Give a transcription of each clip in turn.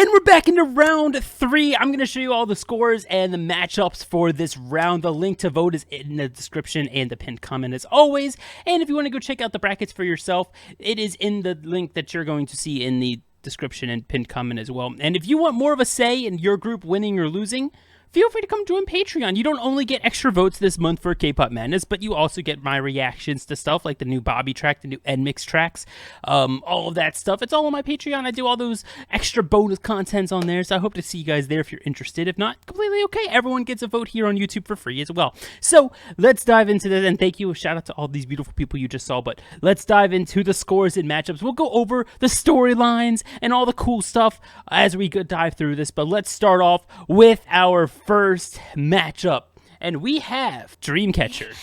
And we're back into round 3. I'm going to show you all the scores and the matchups for this round. The link to vote is in the description and the pinned comment as always. And if you want to go check out the brackets for yourself, it is in the link that you're going to see in the description and pinned comment as well. And if you want more of a say in your group winning or losing, feel free to come join Patreon. You don't only get extra votes this month for K-Pop Madness, but you also get my reactions to stuff like the new Bobby track, the new NMix tracks, all of that stuff. It's all on my Patreon. I do all those extra bonus contents on there, so I hope to see you guys there if you're interested. If not, completely okay. Everyone gets a vote here on YouTube for free as well. So let's dive into this, and thank you. Shout out to all these beautiful people you just saw, but let's dive into the scores and matchups. We'll go over the storylines and all the cool stuff as we dive through this, but let's start off with our first matchup, and we have Dreamcatcher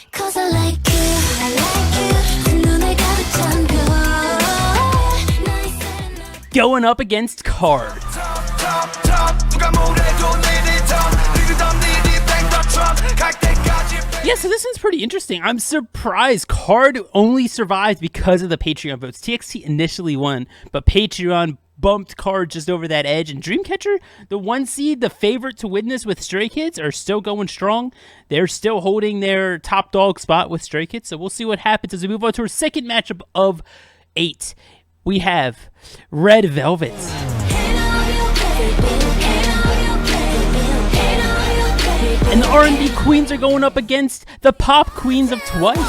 going up against Card. Yeah, so this one's pretty interesting. I'm surprised Card only survived because of the Patreon votes. TXT initially won, but Patreon bumped Card just over that edge, and Dreamcatcher, the 1 seed, the favorite to win this with Stray Kids, are still going strong. They're still holding their top dog spot with Stray Kids, so we'll see what happens as we move on to our second matchup of 8. We have Red Velvet and the R&B queens are going up against the pop queens of Twice.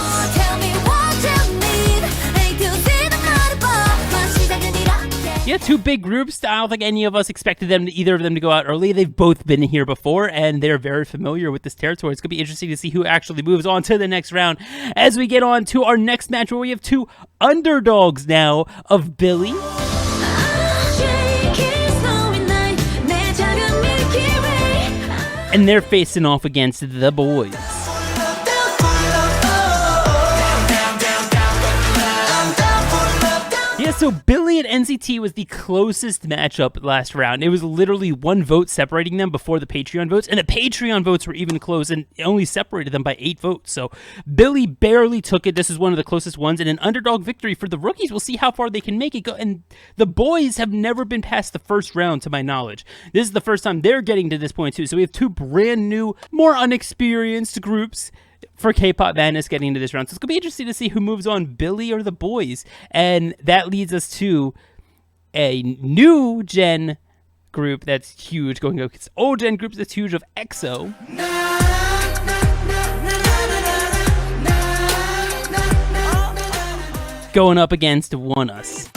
Yeah, 2 big groups. I don't think any of us expected either of them to go out early. They've both been here before, and they're very familiar with this territory. It's going to be interesting to see who actually moves on to the next round. As we get on to our next match, where we have 2 underdogs now of Billy and they're facing off against the boys. Yeah, so Billy and NCT was the closest matchup last round. It was literally 1 vote separating them before the Patreon votes, and the Patreon votes were even close and it only separated them by 8 votes. So Billy barely took it. This is one of the closest ones, and an underdog victory for the rookies. We'll see how far they can make it go. And the boys have never been past the first round, to my knowledge. This is the first time they're getting to this point too. So we have 2 brand new, more unexperienced groups for K-Pop Madness getting into this round. So it's going to be interesting to see who moves on, Billy or the boys. And that leads us to a new gen group that's huge going against old gen groups that's huge of EXO. Going up against Oneus.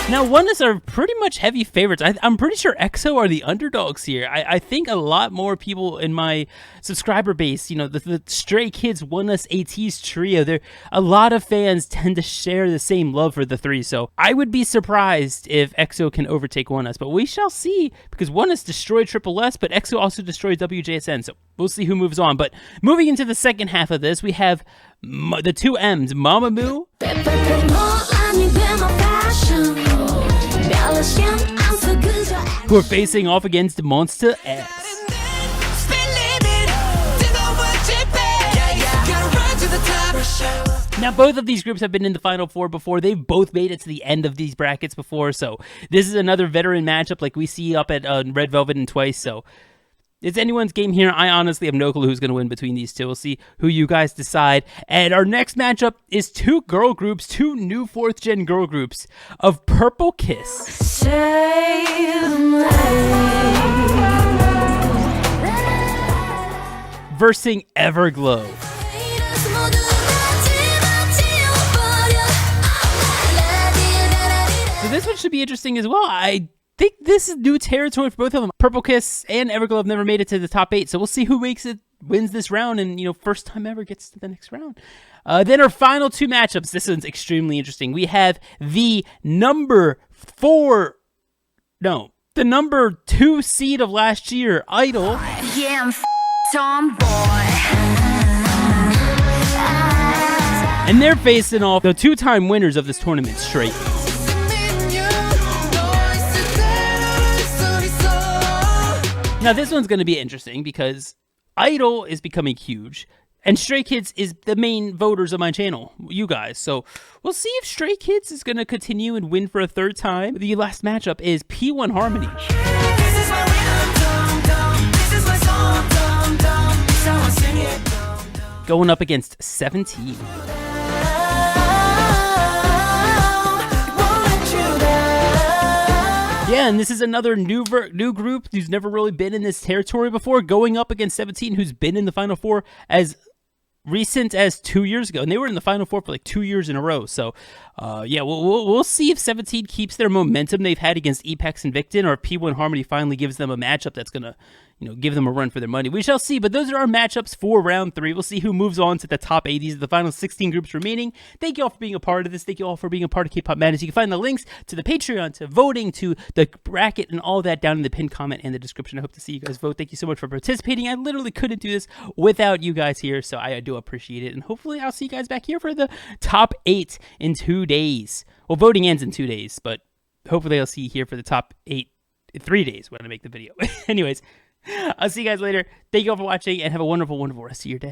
Now, Oneus are pretty much heavy favorites. I'm pretty sure EXO are the underdogs here. I think a lot more people in my subscriber base, you know, the Stray Kids, Oneus, ATEEZ trio, a lot of fans tend to share the same love for the 3. So I would be surprised if EXO can overtake Oneus, but we shall see, because Oneus destroyed Triple S, but EXO also destroyed WJSN. So we'll see who moves on. But moving into the second half of this, we have the 2 M's, Mamamoo who are facing off against Monsta X. Now, both of these groups have been in the Final 4 before. They've both made it to the end of these brackets before, so this is another veteran matchup like we see up at Red Velvet and Twice, so it's anyone's game here. I honestly have no clue who's going to win between these 2. We'll see who you guys decide. And our next matchup is 2 girl groups, 2 new 4th gen girl groups of Purple Kiss versus Everglow. So this one should be interesting as well. I think this is new territory for both of them. Purple Kiss and Everglow have never made it to the top 8, so we'll see who wins this round and, you know, first time ever gets to the next round. Then our final 2 matchups. This one's extremely interesting. We have the number 2 seed of last year, Idol. Yeah, I'm tomboy. And they're facing off the 2-time winners of this tournament, Stray Kids. Now, this one's going to be interesting because Idol is becoming huge. And Stray Kids is the main voters of my channel, you guys. So we'll see if Stray Kids is going to continue and win for a third time. The last matchup is P1 Harmony. This is my rhythm, dum, dum. This is my song, dum, dum. This is how I sing it, dum, dum. Going up against 17. Yeah, and this is another new group who's never really been in this territory before, going up against 17, who's been in the Final Four as recent as 2 years ago, and they were in the Final Four for like 2 years in a row. So, yeah, we'll see if 17 keeps their momentum they've had against Apex and Victon, or if P1 Harmony finally gives them a matchup that's gonna, give them a run for their money. We shall see, but those are our matchups for round 3. We'll see who moves on to the top 8. These are the final 16 groups remaining. Thank you all for being a part of this. Thank you all for being a part of Kpop Madness. You can find the links to the Patreon, to voting, to the bracket, and all that down in the pinned comment and the description. I hope to see you guys vote. Thank you so much for participating. I literally couldn't do this without you guys here, so I do appreciate it. And hopefully I'll see you guys back here for the top 8 in 2 days. Well, voting ends in 2 days, but hopefully I'll see you here for the top 8 in 3 days when I make the video. Anyways, I'll see you guys later. Thank you all for watching, and have a wonderful, wonderful rest of your day.